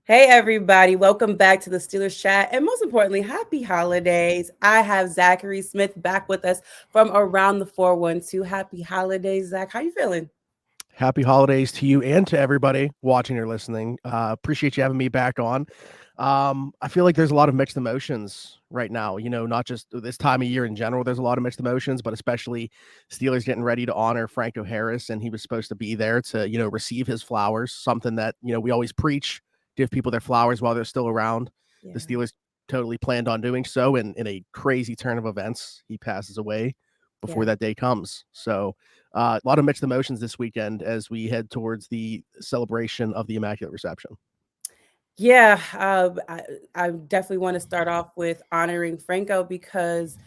Hey, everybody. Welcome back to the Steelers chat. And most importantly, happy holidays. I have Zachary Smith back with us from around the 412. Happy holidays, Zach. How you feeling? Happy holidays to you and to everybody watching or listening. Appreciate you having me back on. I feel like there's a lot of mixed emotions right now, not just this time of year in general. There's a lot of mixed emotions, but especially Steelers getting ready to honor Franco Harris. And he was supposed to be there to, receive his flowers, something that, we always preach, give people their flowers while they're still around. The Yeah. Steelers totally planned on doing so. And in a crazy turn of events, he passes away before Yeah. that day comes. So, a lot of mixed emotions this weekend as we head towards the celebration of the Immaculate Reception. Yeah. I definitely want to start off with honoring Franco because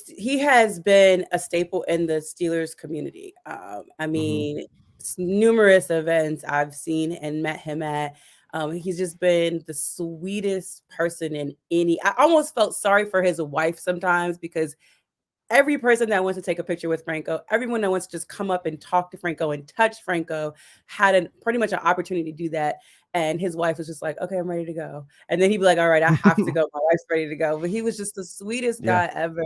he has been a staple in the Steelers community. I Mhm. mean, numerous events I've seen and met him at. He's just been the sweetest person in any. I almost felt sorry for his wife sometimes because every person that wants to take a picture with Franco, everyone that wants to just come up and talk to Franco and touch Franco had pretty much an opportunity to do that. And his wife was just like, okay, I'm ready to go. And then he'd be like, all right, I have to go. My wife's ready to go. But he was just the sweetest Yeah. guy ever.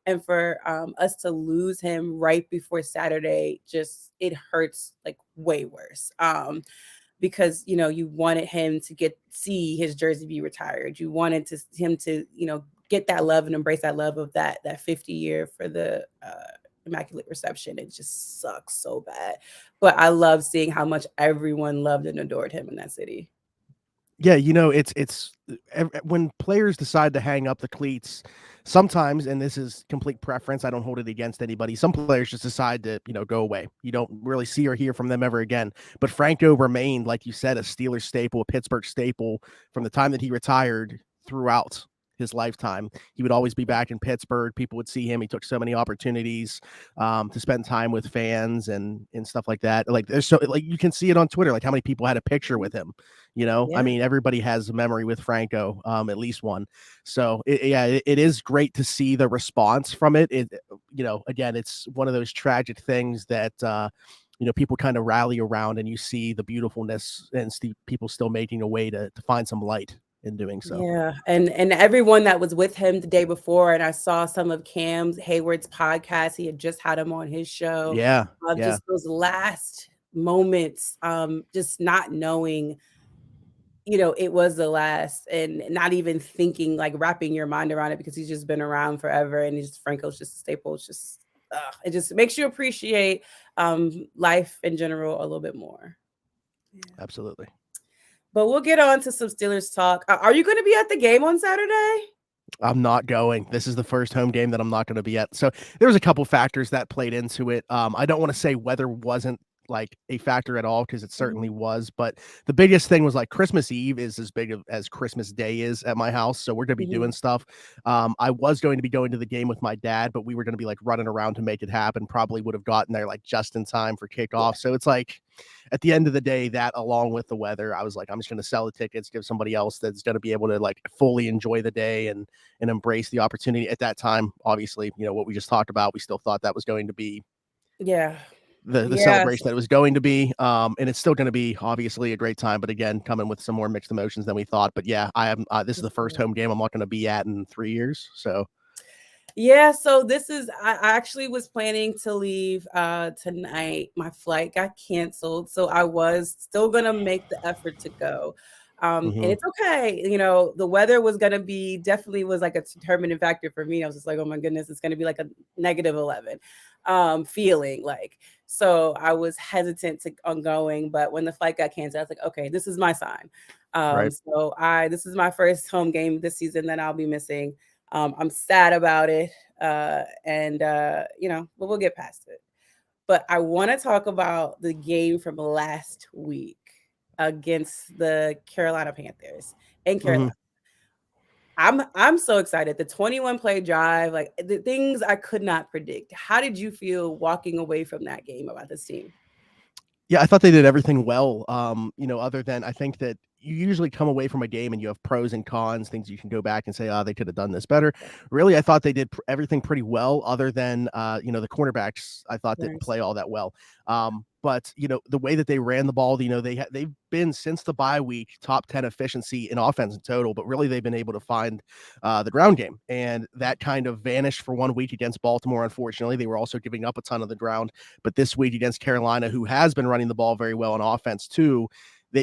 And for us to lose him right before Saturday, just it hurts like way worse. Because you wanted him to see his jersey be retired. You wanted him to get that love and embrace that love of that 50 year for the Immaculate Reception. It just sucks so bad, but I love seeing how much everyone loved and adored him in that city. Yeah, when players decide to hang up the cleats, sometimes, and this is complete preference, I don't hold it against anybody. Some players just decide to, go away. You don't really see or hear from them ever again. But Franco remained, like you said, a Steelers staple, a Pittsburgh staple from the time that he retired throughout his lifetime. He would always be back in Pittsburgh. People would see him. He took so many opportunities to spend time with fans and stuff like that. Like there's so like you can see it on Twitter, like how many people had a picture with him. I Yeah. mean, everybody has a memory with Franco, at least one. So it is great to see the response from it. Again, it's one of those tragic things that, people kind of rally around and you see the beautifulness and people still making a way to find some light in doing so. Yeah, and everyone that was with him the day before, and I saw some of Cam's Hayward's podcast. He had just had him on his show. Yeah. Yeah. Just those last moments, just not knowing, it was the last, and not even thinking, like wrapping your mind around it because he's just been around forever, and Franco's just a staple. It's just, it just makes you appreciate life in general a little bit more. Yeah. Absolutely. But we'll get on to some Steelers talk. Are you going to be at the game on Saturday? I'm not going. This is the first home game that I'm not going to be at. So there was a couple factors that played into it. I don't want to say weather wasn't like a factor at all because it certainly Mhm. was, but the biggest thing was like Christmas Eve is as big as Christmas Day is at my house, so we're going to be doing Mhm. stuff. I was going to be going to the game with my dad, but we were going to be like running around to make it happen. Probably would have gotten there like just in time for Yeah. kickoff. So it's like at the end of the day, that along with the weather, I was like, I'm just going to sell the tickets, give somebody else that's going to be able to like fully enjoy the day and embrace the opportunity at that time. Obviously, what we just talked about, we still thought that was going to be Yeah. the Yes. celebration that it was going to be. And it's still going to be obviously a great time, but again, coming with some more mixed emotions than we thought. But yeah, I am. This is the first home game I'm not going to be at in 3 years. So Yeah, so I actually was planning to leave tonight. My flight got canceled, so I was still gonna make the effort to go. And mhm. it's okay. The weather was gonna be definitely was like a determining factor for me. I was just like, oh my goodness, it's gonna be like a -11 feeling like. So I was hesitant on going, but when the flight got canceled, I was like, okay, this is my sign. Right. So I this is my first home game this season that I'll be missing. I'm sad about it. But we'll get past it. But I want to talk about the game from last week against the Carolina Panthers in Mhm. Carolina. I'm so excited. The 21 play drive, like the things I could not predict. How did you feel walking away from that game about this team? Yeah, I thought they did everything well. Other than I think that, you usually come away from a game and you have pros and cons, things you can go back and say, oh, they could have done this better. Really, I thought they did everything pretty well, other than the cornerbacks I thought didn't Nice. play all that well. But the way that they ran the ball, they've been, since the bye week, top 10 efficiency in offense in total, but really they've been able to find the ground game, and that kind of vanished for 1 week against Baltimore. Unfortunately, they were also giving up a ton of the ground, but this week against Carolina, who has been running the ball very well on offense too,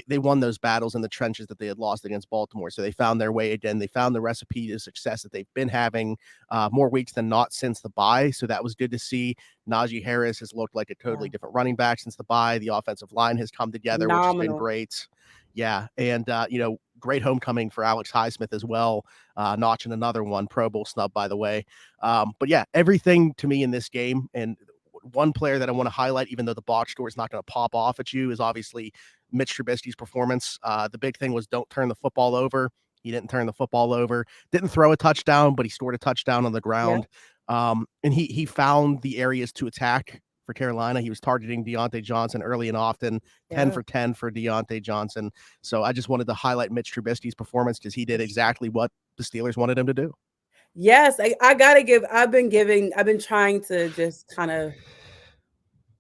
they won those battles in the trenches that they had lost against Baltimore. So they found their way again. They found the recipe to success that they've been having more weeks than not since the bye. So that was good to see. Najee Harris has looked like a totally Wow. different running back since the bye. The offensive line has come together, which has been Phenomenal. great. Yeah. And, great homecoming for Alex Highsmith as well, notching another one, Pro Bowl snub, by the way. But yeah, everything to me in this game, and one player that I want to highlight, even though the box score is not going to pop off at you, is obviously Mitch Trubisky's performance. The big thing was don't turn the football over. He didn't turn the football over, didn't throw a touchdown, but he scored a touchdown on the Yeah. ground. And he found the areas to attack for Carolina. He was targeting Deontay Johnson early and often, 10 Yeah. for 10 for Deontay Johnson. So I just wanted to highlight Mitch Trubisky's performance because he did exactly what the Steelers wanted him to do. Yes, I gotta give. I've been trying to just kind of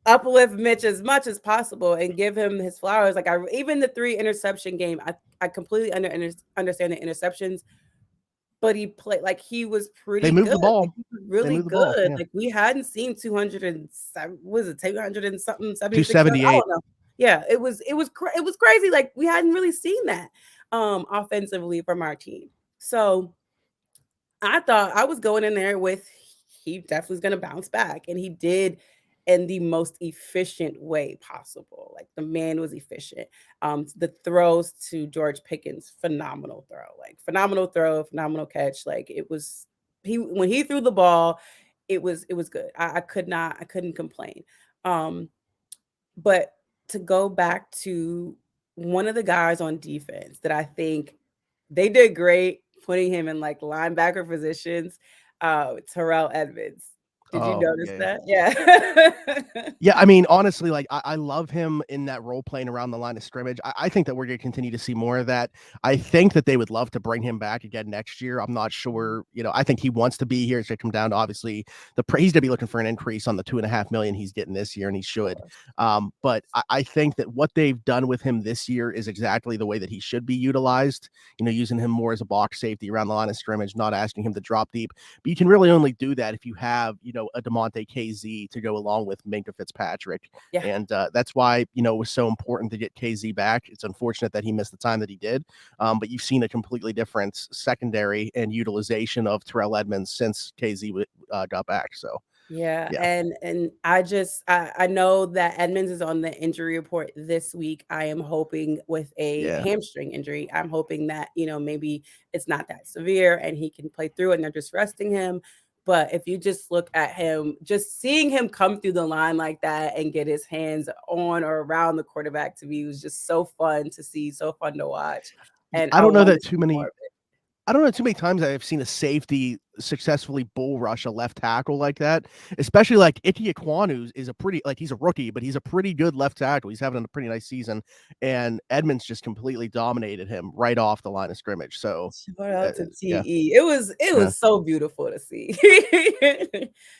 uplift Mitch as much as possible and give him his flowers. Like, I even the 3 interception game, I completely understand the interceptions, but he played like he was They pretty moved good. the ball. Like, he was They really moved the ball. good. Yeah. Like, we hadn't seen 207, was it 200 and something, 76 yards? I 278. don't know. Yeah, it was it was crazy. Like, we hadn't really seen that offensively from our team. So I thought I was going in there with he definitely is going to bounce back, and he did in the most efficient way possible. Like, the man was efficient. The throws to George Pickens, phenomenal throw, like phenomenal throw, phenomenal catch. Like, it was he when he threw the ball, it was good. I couldn't complain. Um, but to go back to one of the guys on defense that I think they did great putting him in, like, linebacker positions, Terrell Edmunds. Did you Oh, notice yeah. that? Yeah. Yeah, I mean, honestly, like I love him in that role playing around the line of scrimmage. I think that we're going to continue to see more of that. I think that they would love to bring him back again next year. I'm not sure. I think he wants to be here. It's going to come down to obviously he's going to be looking for an increase on the 2.5 million he's getting this year, and he Of should. course. But I think that what they've done with him this year is exactly the way that he should be utilized. Using him more as a box safety around the line of scrimmage, not asking him to drop deep. But you can really only do that if you have a DeMonte KZ to go along with Minkah Fitzpatrick. Yeah. And that's why, it was so important to get KZ back. It's unfortunate that he missed the time that he did. But you've seen a completely different secondary and utilization of Terrell Edmunds since KZ got back. So, Yeah, yeah. and I know that Edmonds is on the injury report this week. I am hoping with a Yeah. hamstring injury. I'm hoping that, maybe it's not that severe and he can play through it and they're just resting him. But if you just look at him, just seeing him come through the line like that and get his hands on or around the quarterback, to me was just so fun to see, so fun to watch. And I I don't know want to that see more of it. I don't know too many times I've seen a safety successfully bull rush a left tackle like that, especially like Ike Ekwonu is a pretty, like, he's a rookie, but he's a pretty good left tackle. He's having a pretty nice season, and Edmonds just completely dominated him right off the line of scrimmage. So, Shout out to yeah, TE. It yeah. was so beautiful to see.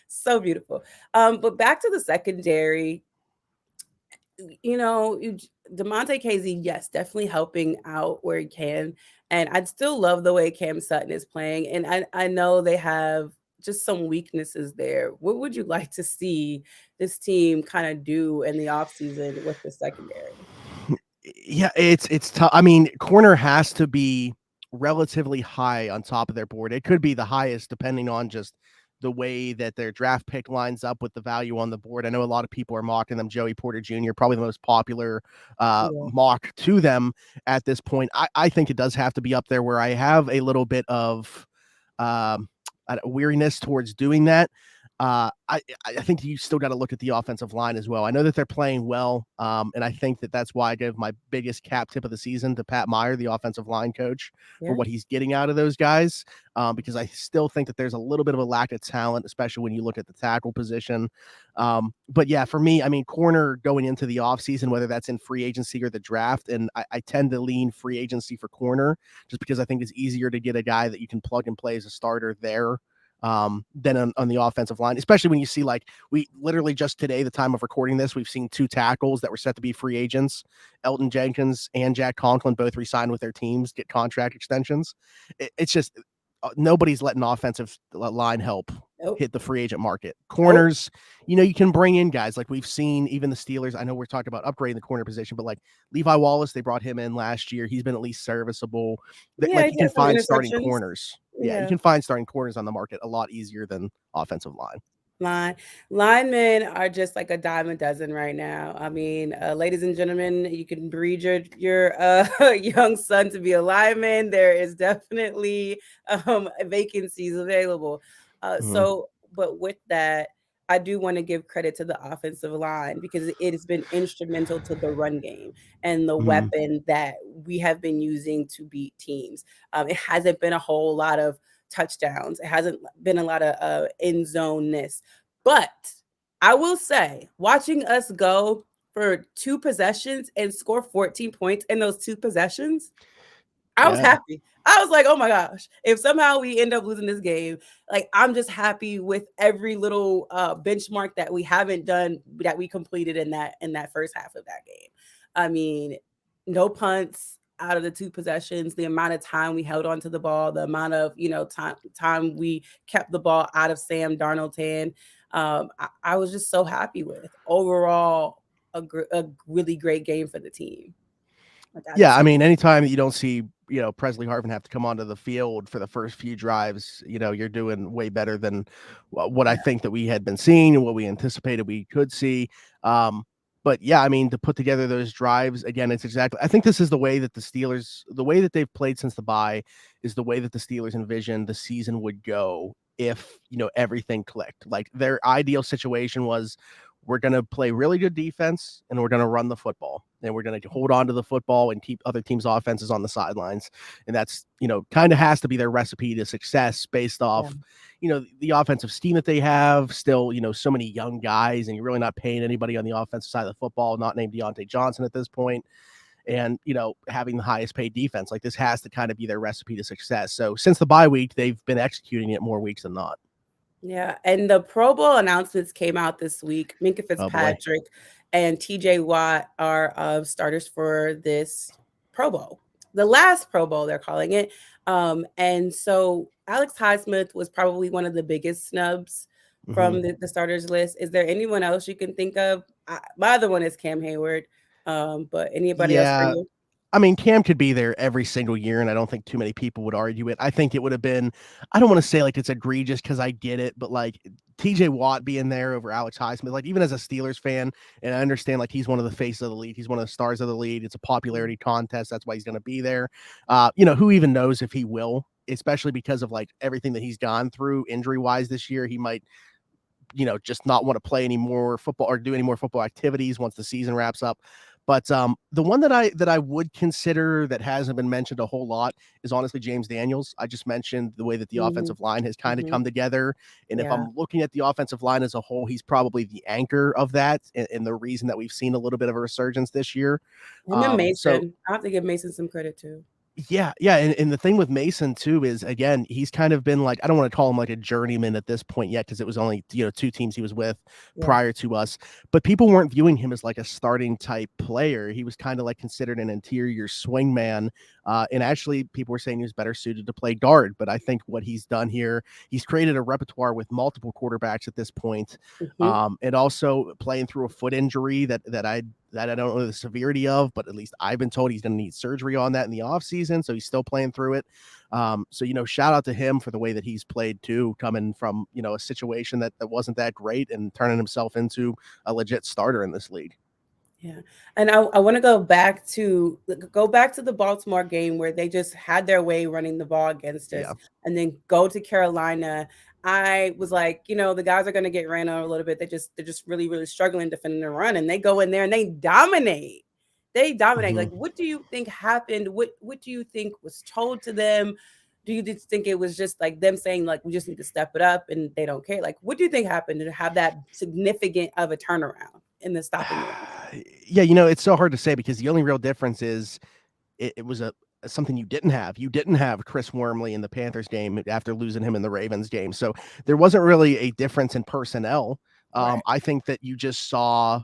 So beautiful. But back to the secondary, DeMonte Casey, yes, definitely helping out where he can. And I'd still love the way Cam Sutton is playing. And I know they have just some weaknesses there. What would you like to see this team kind of do in the offseason with the secondary? Yeah, it's tough. I mean, corner has to be relatively high on top of their board. It could be the highest depending on just the way that their draft pick lines up with the value on the board. I know a lot of people are mocking them. Joey Porter Jr., probably the most popular Yeah. mock to them at this point. I think it does have to be up there, where I have a little bit of weariness towards doing that. I think you still got to look at the offensive line as well. I know that they're playing well, and I think that that's why I give my biggest cap tip of the season to Pat Meyer, the offensive line coach, for Yeah. what he's getting out of those guys. Because I still think that there's a little bit of a lack of talent, especially when you look at the tackle position. But yeah, for me, I mean, corner going into the offseason, whether that's in free agency or the draft, and I tend to lean free agency for corner just because I think it's easier to get a guy that you can plug and play as a starter there than on the offensive line, especially when you see like we literally just today, the time of recording this, we've seen two tackles that were set to be free agents. Elton Jenkins and Jack Conklin both re-signed with their teams, get contract extensions. It's just nobody's letting offensive line help Nope. hit the free agent market. Nope. Corners, you can bring in guys like we've seen even the Steelers. I know we're talking about upgrading the corner position, but like Levi Wallace, they brought him in last year. He's been at least serviceable. Yeah, Like he you can had some find starting interceptions. corners. Yeah, you Yeah. can find starting corners on the market a lot easier than offensive line. Line linemen are just like a dime a dozen right now. I mean, ladies and gentlemen, you can breed your young son to be a lineman. There is definitely vacancies available. Mhm, But with that, I do want to give credit to the offensive line because it has been instrumental to the run game and the mhm. weapon that we have been using to beat teams. It hasn't been a whole lot of touchdowns. It hasn't been a lot of end zone ness. But I will say, watching us go for two possessions and score 14 points in those two possessions, I was Yeah. happy. I was like, "Oh my gosh, if somehow we end up losing this game, like I'm just happy with every little benchmark that we haven't done that we completed in that first half of that game." I mean, no punts out of the two possessions, the amount of time we held onto the ball, the amount of, time we kept the ball out of Sam Darnold's hand. I was just so happy with overall a really great game for the team. Like I Yeah, just I was mean, anytime that you don't see, Presley Harvin have to come onto the field for the first few drives, you're doing way better than what I yeah, think that we had been seeing and what we anticipated we could see. Um, but yeah, I mean, to put together those drives again, it's exactly. I think this is the way that they've played since the bye, is the way that the Steelers envisioned the season would go if everything clicked. Like their ideal situation was we're going to play really good defense and we're going to run the football and we're going to hold on to the football and keep other teams' offenses on the sidelines. And that's, kind of has to be their recipe to success based yeah. off, the offensive scheme that they have. Still, so many young guys, and you're really not paying anybody on the offensive side of the football, not named Deontay Johnson at this point. And, having the highest paid defense, like this has to kind of be their recipe to success. So since the bye week, they've been executing it more weeks than not. Yeah, and the Pro Bowl announcements came out this week. Minka Oh boy. Fitzpatrick and TJ Watt are starters for this Pro Bowl, the last Pro Bowl they're calling it. And so Alex Highsmith was probably one of the biggest snubs Hmm. from the starters list. Is there anyone else you can think of? My other one is Cam Hayward. But anybody else for Yeah, you? I mean, Cam could be there every single year, and I don't think too many people would argue it. I think it would have been, I don't want to say like it's egregious because I get it, but like TJ Watt being there over Alex Highsmith, like even as a Steelers fan, and I understand like he's one of the faces of the league, he's one of the stars of the league. It's a popularity contest. That's why he's going to be there. Who even knows if he will, especially because of like everything that he's gone through injury wise this year. He might just not want to play any more football or do any more football activities once the season wraps up. But the one that I would consider that hasn't been mentioned a whole lot is honestly James Daniels. I just mentioned the way that the Mhm, offensive line has kind of mhm. come together, and if Yeah. I'm looking at the offensive line as a whole, he's probably the anchor of that, and the reason that we've seen a little bit of a resurgence this year. Him and So Mason. I have to give Mason some credit too. yeah, yeah, and the thing with Mason too is again, he's kind of been like I don't want to call him like a journeyman at this point yet because it was only two teams he was with Yeah. prior to us, but people weren't viewing him as like a starting type player. He was kind of like considered an interior swingman, and actually people were saying he was better suited to play guard. But I think what he's done here, he's created a repertoire with multiple quarterbacks at this point, Mhm. and also playing through a foot injury that I don't know the severity of, but at least I've been told he's going to need surgery on that in the offseason. So he's still playing through it. So, shout out to him for the way that he's played too, coming from, a situation that wasn't that great and turning himself into a legit starter in this league. Yeah. And I want to go back to the Baltimore game where they just had their way running the ball against us Yeah. and then go to Carolina. I was like, the guys are going to get ran on a little bit. They're just really, really struggling defending the run, and they go in there and they dominate. They dominate. Mhm. Like, what do you think happened? What do you think was told to them? Do you just think it was just like them saying like we just need to step it up and they don't care? Like, what do you think happened to have that significant of a turnaround in the stopping the run? Yeah, it's so hard to say because the only real difference is it was a something you didn't have. You didn't have Chris Wormley in the Panthers game after losing him in the Ravens game. So there wasn't really a difference in personnel. Right. I think that you just saw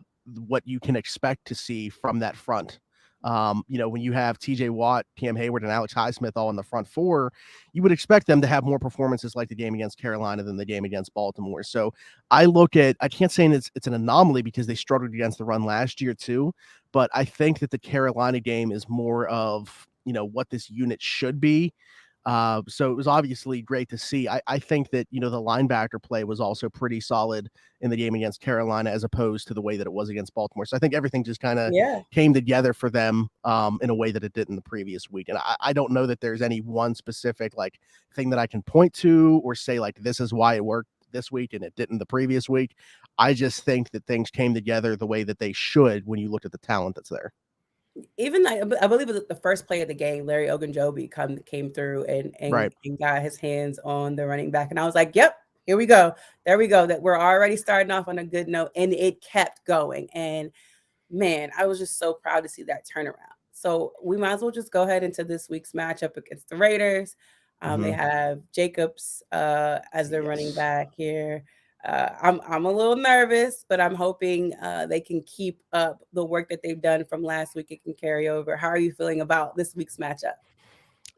what you can expect to see from that front. When you have TJ Watt, Cam Hayward, and Alex Highsmith all in the front four, you would expect them to have more performances like the game against Carolina than the game against Baltimore. So I can't say it's an anomaly because they struggled against the run last year too, but I think that the Carolina game is more of, what this unit should be. So it was obviously great to see. I think that, the linebacker play was also pretty solid in the game against Carolina as opposed to the way that it was against Baltimore. So I think everything just kind of Yeah. came together for them in a way that it did in the previous week. And I don't know that there's any one specific like thing that I can point to or say like this is why it worked this week and it didn't the previous week. I just think that things came together the way that they should when you look at the talent that's there. Even I believe it was the first play of the game, Larry Ogunjobi came through and Right. got his hands on the running back, and I was like, "Yep, here we go, there we go." That we're already starting off on a good note, and it kept going. And man, I was just so proud to see that turnaround. So we might as well just go ahead into this week's matchup against the Raiders. They Hmm. have Jacobs as their running Yes. back here. I'm a little nervous, but I'm hoping they can keep up the work that they've done from last week. It can carry over. How are you feeling about this week's matchup?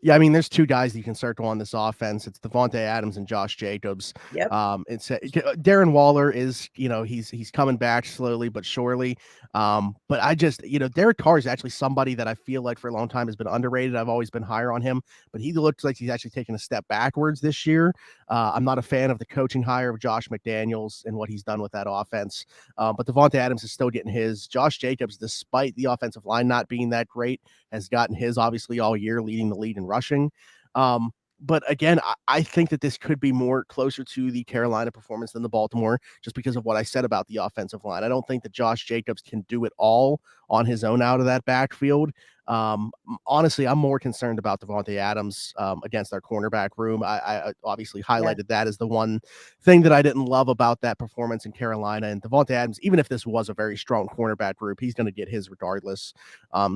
Yeah, I mean, there's two guys that you can circle on this offense. It's Devontae Adams and Josh Jacobs. Yep. Darren Waller is, he's coming back slowly but surely. But I just, Derek Carr is actually somebody that I feel like for a long time has been underrated. I've always been higher on him, but he looks like he's actually taken a step backwards this year. I'm not a fan of the coaching hire of Josh McDaniels and what he's done with that offense. But Devontae Adams is still getting his. Josh Jacobs, despite the offensive line not being that great, has gotten his obviously all year, leading the lead in rushing. Um, but again, I think that this could be more closer to the Carolina performance than the Baltimore, just because of what I said about the offensive line. I don't think that Josh Jacobs can do it all on his own out of that backfield. Honestly, I'm more concerned about Devontae Adams against our cornerback room. I obviously Yeah. highlighted that as the one thing that I didn't love about that performance in Carolina. And Devontae Adams, even if this was a very strong cornerback group, he's going to get his regardless.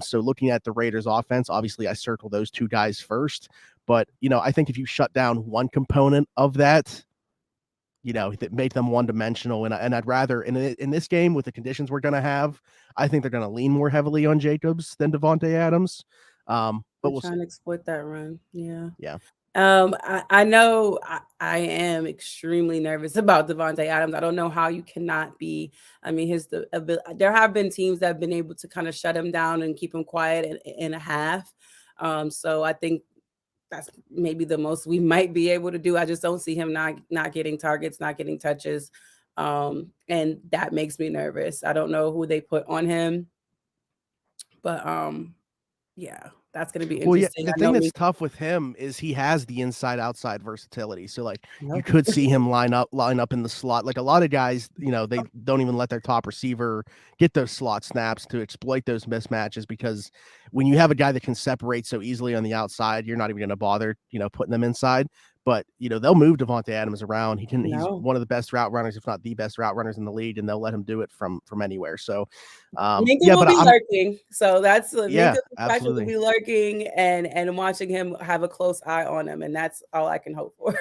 So looking at the Raiders offense, obviously I circle those two guys first. But, I think if you shut down one component of that, that make them one dimensional. And I'd rather in this game with the conditions we're going to have, I think they're going to lean more heavily on Jacobs than Devontae Adams. But They're we'll trying see. to exploit that run. Yeah. Yeah. I know I am extremely nervous about Devontae Adams. I don't know how you cannot be. I mean, there have been teams that have been able to kind of shut him down and keep him quiet in a half. So I think that's maybe the most we might be able to do. I just don't see him not getting targets, not getting touches. And that makes me nervous. I don't know who they put on him, but yeah, that's gonna be Well, yeah, interesting. the I know thing that's me. tough with him is he has the inside outside versatility. So like you No. could see him line up in the slot. Like a lot of guys, they don't even let their top receiver get those slot snaps to exploit those mismatches because when you have a guy that can separate so easily on the outside, you're not even going to bother, putting them inside. But they'll move Devontae Adams around. He's No. one of the best route runners, if not the best route runners in the league, and they'll let him do it from anywhere. So Minka yeah, will but be I'm lurking, so that's yeah, Minka Fitzpatrick will absolutely. be lurking, and watching him have a close eye on him, and that's all I can hope for.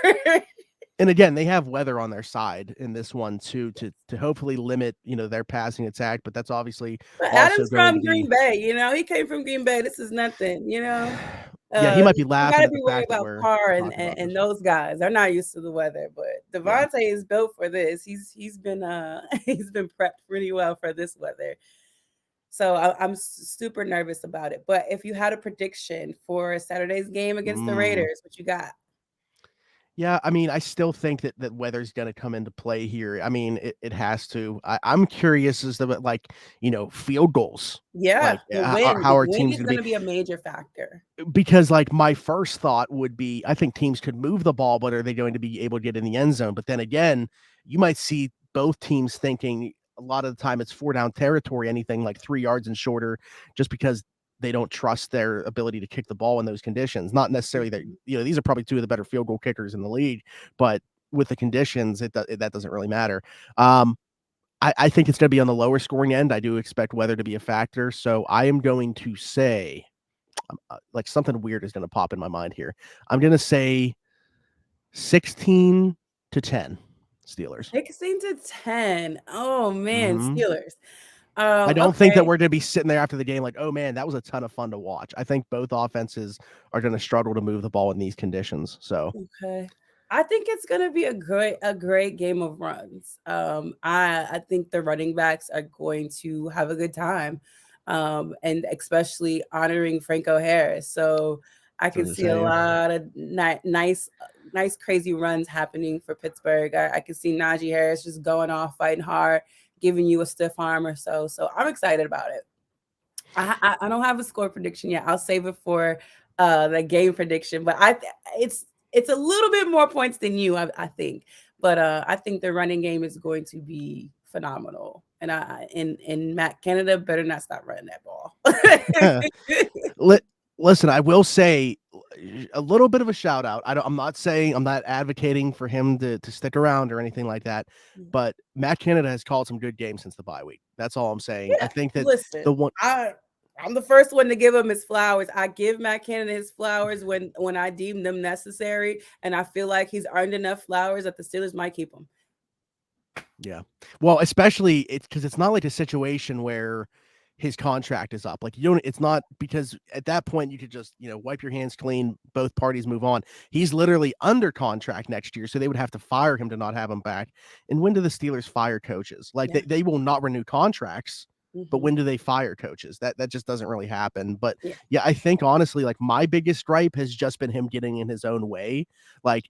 And again, they have weather on their side in this one too to hopefully limit, their passing attack, but that's obviously But also Adam's going to from be Green Bay, he came from Green Bay. This is nothing, you know. yeah, he might be You laughing gotta at the be worried fact that about we're Carr and, talking and about and this. those guys. They're not used to the weather, but Yeah. Devontae is built for this. He's been he's been prepped pretty well for this weather. So I'm super nervous about it. But if you had a prediction for Saturday's game against the Mm. Raiders, what you got? Yeah, I mean, I still think that weather's gonna come into play here. I mean, it has to. I'm curious as to like, field goals. Yeah, Like, the wind. how The are wind teams is gonna going be? to be a major factor. Because like my first thought would be I think teams could move the ball, but are they going to be able to get in the end zone? But then again, you might see both teams thinking a lot of the time it's four down territory, anything like 3 yards and shorter, just because they don't trust their ability to kick the ball in those conditions. Not necessarily that, Mhm. these are probably two of the better field goal kickers in the league, but with the conditions, that doesn't really matter. Um, I think it's going to be on the lower scoring end. I do expect weather to be a factor. So I am going to say like something weird is going to pop in my mind here. I'm going to say 16-10 Steelers. 16-10. Oh man, Mhm. Steelers. I don't think that Okay. we're going to be sitting there after the game like, "Oh man, that was a ton of fun to watch." I think both offenses are going to struggle to move the ball in these conditions. So, Okay. I think it's gonna be a great game of runs. I think the running backs are going to have a good time, and especially honoring Franco Harris. So I that's what can I see a say, yeah. lot of nice, crazy runs happening for Pittsburgh. I can see Najee Harris just going off, fighting hard, giving you a stiff arm or so. So I'm excited about it. I don't have a score prediction yet. I'll save it for the game prediction, but it's a little bit more points than you, I think. But I think the running game is going to be phenomenal, and Matt Canada better not stop running that ball. Li Listen, I will say a little bit of a shout out. I'm not saying I'm not advocating for him to stick around or anything like that, but Matt Canada has called some good games since the bye week. That's all I'm saying. I Yeah, think that listen, the one I'm the first one to give him his flowers. I give Matt Canada his flowers when I deem them necessary, and I feel like he's earned enough flowers that the Steelers might keep him. Yeah. Well, especially it's because it's not like a situation where his contract is up. Like, you don't it's not because at that point you could just, wipe your hands clean, both parties move on. He's literally under contract next year, so they would have to fire him to not have him back. And when do the Steelers fire coaches? Like Yeah. they will not renew contracts, but Hmm. when do they fire coaches? That just doesn't really happen. But Yeah. yeah, I think honestly, like my biggest gripe has just been him getting in his own way. Like,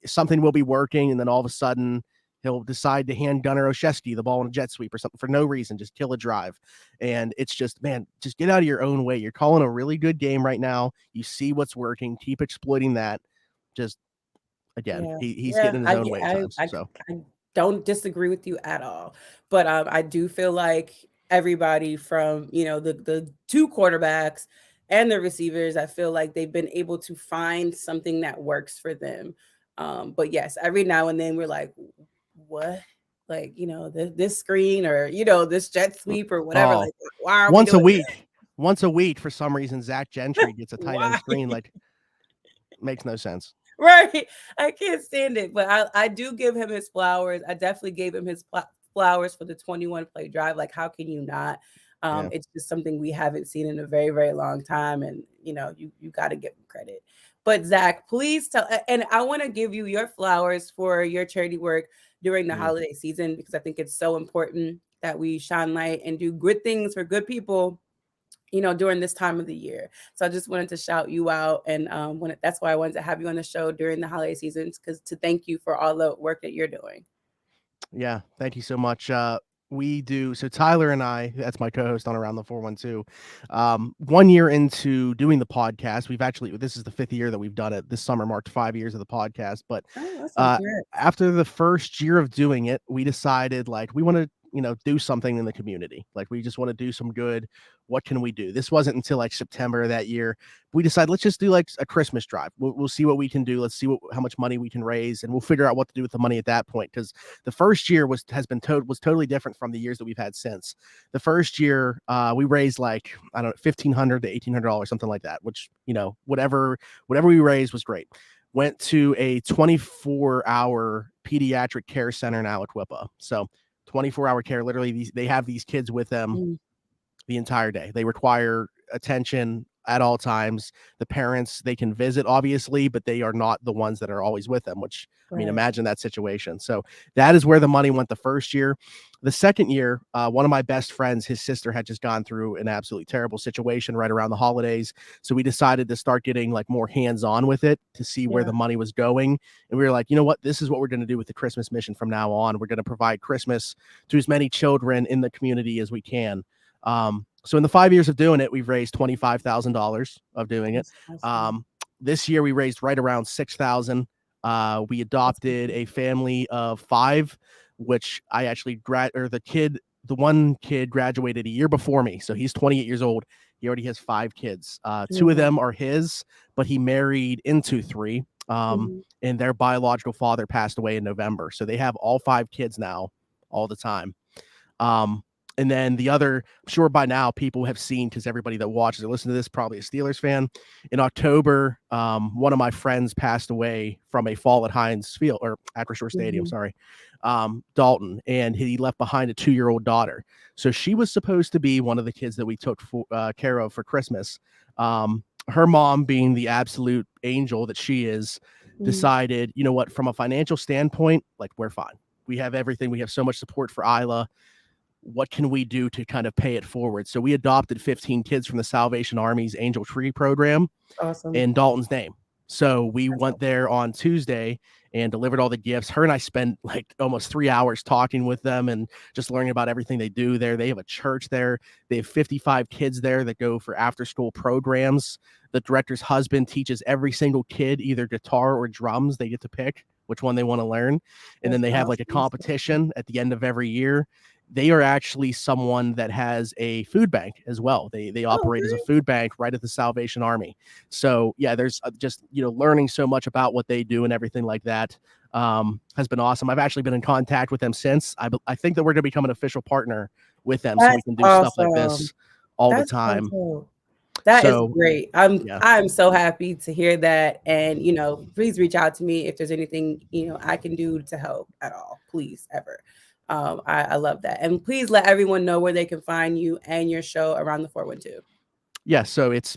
something will be working and then all of a sudden he'll decide to hand Gunnar Olszewski the ball in a jet sweep or something for no reason, just kill a drive. And it's just, man, just get out of your own way. You're calling a really good game right now. You see what's working. Keep exploiting that. Just again, Yeah, he's yeah, getting in his I own get, way at times. So I don't disagree with you at all, but I do feel like everybody from the two quarterbacks and the receivers, I feel like they've been able to find something that works for them. But yes, every now and then we're like, what? Like this screen or this jet sweep or whatever. oh, Like, why are we once a doing week, once a week for some reason, Zach this? Gentry gets a tight end Why? screen. Like makes no sense. Right. I can't stand it, but I do give him his flowers. I definitely gave him his flowers for the 21 play drive. Like, how can you not? Yeah. It's just something we haven't seen in a very, very long time, and you got to give him credit. But Zach, please tell, and I want to give you your flowers for your charity work during the Mm. holiday season because I think it's so important that we shine light and do good things for good people during this time of the year. So I just wanted to shout you out, and that's why I wanted to have you on the show during the holiday seasons because to thank you for all the work that you're doing. Yeah, thank you so much. We do so Tyler and I, that's my co-host on Around the 412. 1 year into doing the podcast, we've actually this is the fifth year that we've done it. This summer marked 5 years of the podcast. But Oh, awesome! uh Congrats. after the first year of doing it, we decided like we want to, do something in the community. Like we just want to do some good. What can we do? This wasn't until like September of that year. We decided let's just do like a Christmas drive. We'll see what we can do. Let's see how much money we can raise, and we'll figure out what to do with the money at that point. Because the first year was totally different from the years that we've had since. The first year, we raised like I don't know $1,500 to $1,800, something like that. Which whatever we raised was great. Went to a 24-hour pediatric care center in Aliquippa. So 24-hour care. Literally, they have these kids with them Mm. the entire day. They require attention at all times. The parents, they can visit obviously, but they are not the ones that are always with them, which I mean, Right. imagine that situation. So that is where the money went the first year. The second year, one of my best friends, his sister had just gone through an absolutely terrible situation right around the holidays. So we decided to start getting like more hands-on with it to see where Yeah. the money was going. And we were like, you know what? This is what we're going to do with the Christmas mission from now on. We're going to provide Christmas to as many children in the community as we can. So in the 5 years of doing it, we've raised $25,000 of doing it. That's awesome. This year we raised right around 6,000. We That's adopted a family of 5, which I actually the one kid graduated a year before me, so he's 28 years old. He already has 5 kids. 2 of yeah. them are his, but he married into 3. Mhm. And their biological father passed away in November, so they have all 5 kids now, all the time. Um, and then the other, I'm sure by now people have seen, because everybody that watches or listens to this probably a Steelers fan. In October, one of my friends passed away from a fall at Heinz Field or Acrisure Stadium. Mhm. Sorry, Dalton, and he left behind a 2-year-old daughter. So she was supposed to be one of the kids that we took care of for Christmas. Her mom, being the absolute angel that she is, Mhm. decided, you know what, from a financial standpoint, like we're fine. We have everything. We have so much support for Isla. What can we do to kind of pay it forward? So we adopted 15 kids from the Salvation Army's Angel Tree program Awesome. in Dalton's name. So we That's went awesome. there on Tuesday and delivered all the gifts. Her and I spent like almost 3 hours talking with them and just learning about everything they do there. They have a church there. They have 55 kids there that go for after school programs. The director's husband teaches every single kid either guitar or drums. They get to pick which one they want to learn. And then That's they have like a awesome. competition at the end of every year. They are actually someone that has a food bank as well. They Oh, operate as a okay. food bank right at the Salvation Army. So yeah, there's just, learning so much about what they do and everything like that has been awesome. I've actually been in contact with them since. I think that we're going to become an official partner with them so we That's can do stuff like awesome. this all the That's so time. cool. That is So great. I'm yeah, I'm so happy to hear that. And please reach out to me if there's anything I can do to help at all. Please, ever. I love that. And please let everyone know where they can find you and your show around the 412. yeah. So it's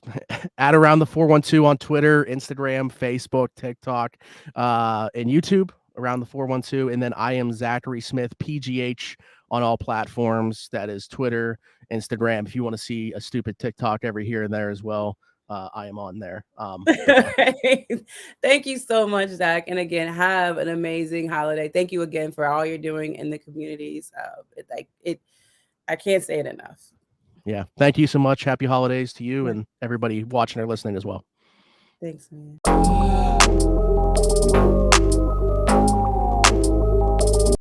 at around the 412 on Twitter, Instagram, Facebook, TikTok, and YouTube. Around the 412, and then I am Zachary Smith PGH on all platforms. That is Twitter, Instagram. If you want to see a stupid TikTok every here and there as well, I am on there. But yeah, Thank you so much, Zach. And again, have an amazing holiday. Thank you again for all you're doing in the communities. I can't say it enough. yeah. Thank you so much. Happy holidays to you and everybody watching or listening as well. Thanks, man.